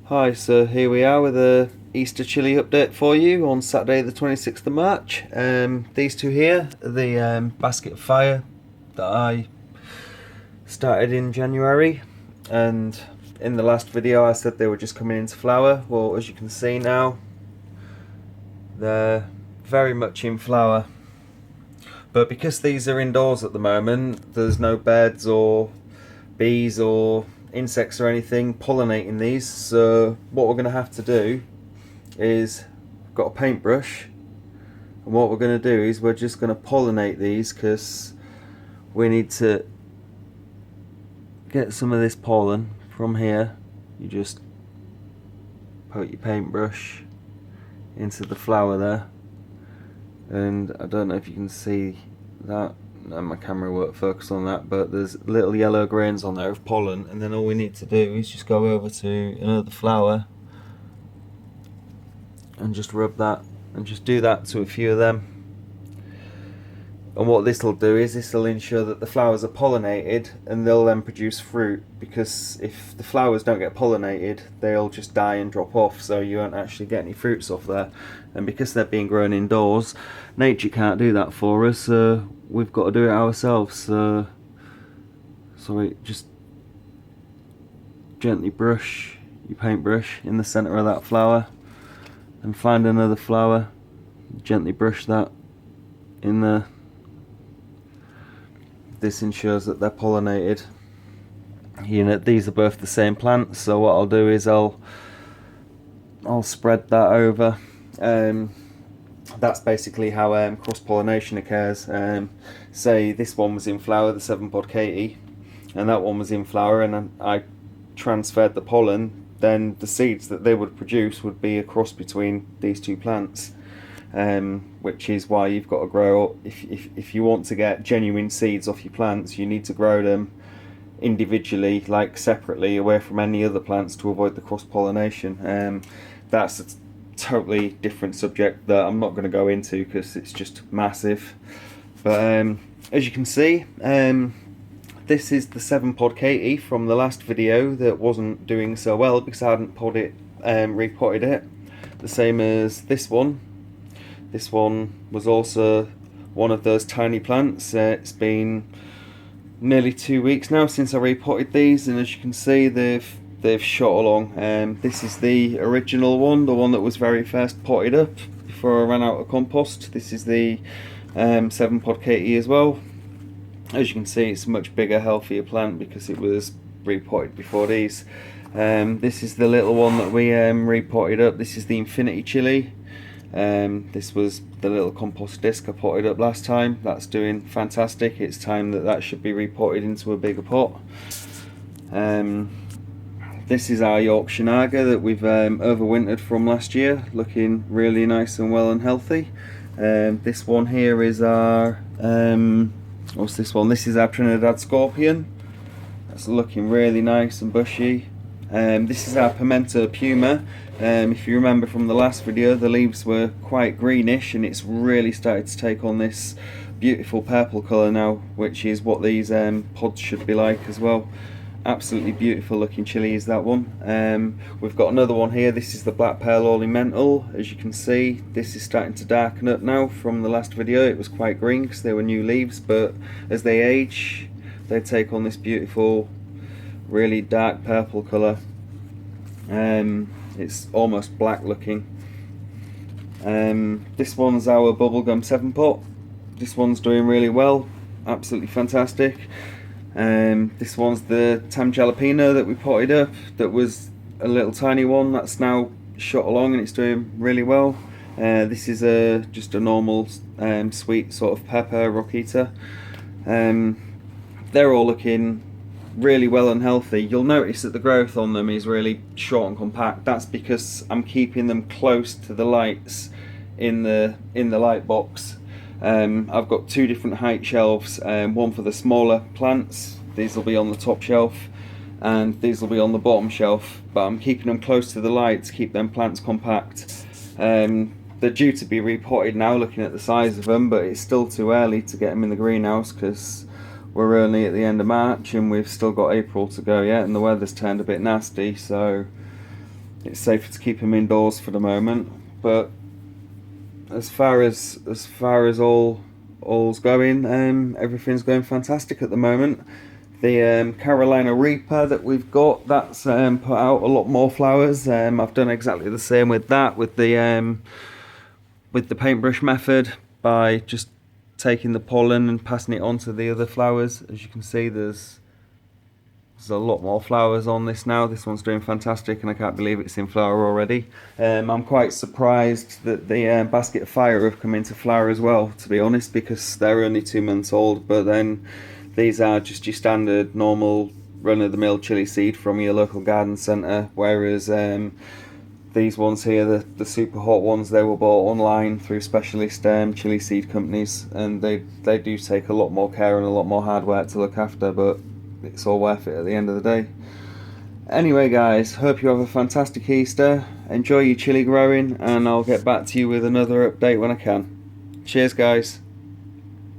Hi, so here we are with a Easter chilli update for you on Saturday the 26th of March. These two here are the basket of fire that I started in January, and in the last video I said they were just coming into flower. Well, as you can see now, they're very much in flower, but because these are indoors at the moment, there's no birds or bees or insects or anything pollinating these, so what we're going to have to do is, I've got a paintbrush, and what we're going to do is we're just going to pollinate these because we need to get some of this pollen from here. You just put your paintbrush into the flower there, and I don't know if you can see that. No, my camera won't focus on that, but there's little yellow grains on there of pollen, and then all we need to do is just go over to another flower and just rub that, and just do that to a few of them. And what this will do is this will ensure that the flowers are pollinated, and they'll then produce fruit, because if the flowers don't get pollinated, they'll just die and drop off, so you won't actually get any fruits off there. And because they're being grown indoors, nature can't do that for us, so we've got to do it ourselves. So just gently brush your paintbrush in the center of that flower, and find another flower, gently brush that in there. This ensures that they're pollinated. You know, these are both the same plant, so what I'll do is I'll spread that over. That's basically how cross-pollination occurs. Say this one was in flower, the 7-pod Katie, and that one was in flower, and I transferred the pollen, then the seeds that they would produce would be a cross between these two plants. Which is why you've got to grow, if you want to get genuine seeds off your plants, you need to grow them individually, like separately, away from any other plants, to avoid the cross-pollination. That's a totally different subject that I'm not going to go into because it's just massive. But as you can see, this is the 7-pod Katie from the last video that wasn't doing so well because I hadn't repotted it. The same as this one. This one was also one of those tiny plants. It's been nearly 2 weeks now since I repotted these, and as you can see, they've shot along. This is the original one, the one that was very first potted up before I ran out of compost. This is the 7-pod Katie as well. As you can see, it's a much bigger, healthier plant because it was repotted before these. This is the little one that we repotted up. This is the Infinity Chilli. This was the little compost disc I potted up last time. That's doing fantastic. It's time that should be repotted into a bigger pot. This is our Yorkshire Naga that we've overwintered from last year, looking really nice and well and healthy. This one here is our what's this one? This is our Trinidad Scorpion. That's looking really nice and bushy. This is our Pimento Puma. If you remember from the last video, the leaves were quite greenish, and it's really started to take on this beautiful purple colour now, which is what these pods should be like as well. Absolutely beautiful looking chilli is that one. We've got another one here. This is the Black Pearl Ornamental. As you can see, this is starting to darken up now. From the last video it was quite green because they were new leaves, but as they age they take on this beautiful, really dark purple colour. It's almost black looking. This one's our Bubblegum 7-pot. This one's doing really well, absolutely fantastic. This one's the Tam Jalapeno that we potted up, that was a little tiny one, that's now shot along and it's doing really well. This is just a normal sweet sort of pepper rockita. They're all looking really well and healthy. You'll notice that the growth on them is really short and compact. That's because I'm keeping them close to the lights in the light box. I've got two different height shelves, one for the smaller plants, these will be on the top shelf, and these will be on the bottom shelf, but I'm keeping them close to the light to keep them plants compact. They're due to be repotted now, looking at the size of them, but it's still too early to get them in the greenhouse because we're only at the end of March and we've still got April to go yet, and the weather's turned a bit nasty, so it's safer to keep them indoors for the moment. But as far as all's going, everything's going fantastic at the moment. The Carolina Reaper that we've got, that's put out a lot more flowers. I've done exactly the same with that, with the paintbrush method, by just taking the pollen and passing it on to the other flowers. As you can see, there's a lot more flowers on this now. This one's doing fantastic, and I can't believe it's in flower already. I'm quite surprised that the Basket of Fire have come into flower as well, to be honest, because they're only 2 months old. But then these are just your standard, normal, run-of-the-mill chili seed from your local garden centre, whereas these ones here, the super hot ones, they were bought online through specialist chili seed companies, and they do take a lot more care and a lot more hard work to look after, but it's all worth it at the end of the day. Anyway guys, hope you have a fantastic Easter, enjoy your chili growing, and I'll get back to you with another update when I can. Cheers guys.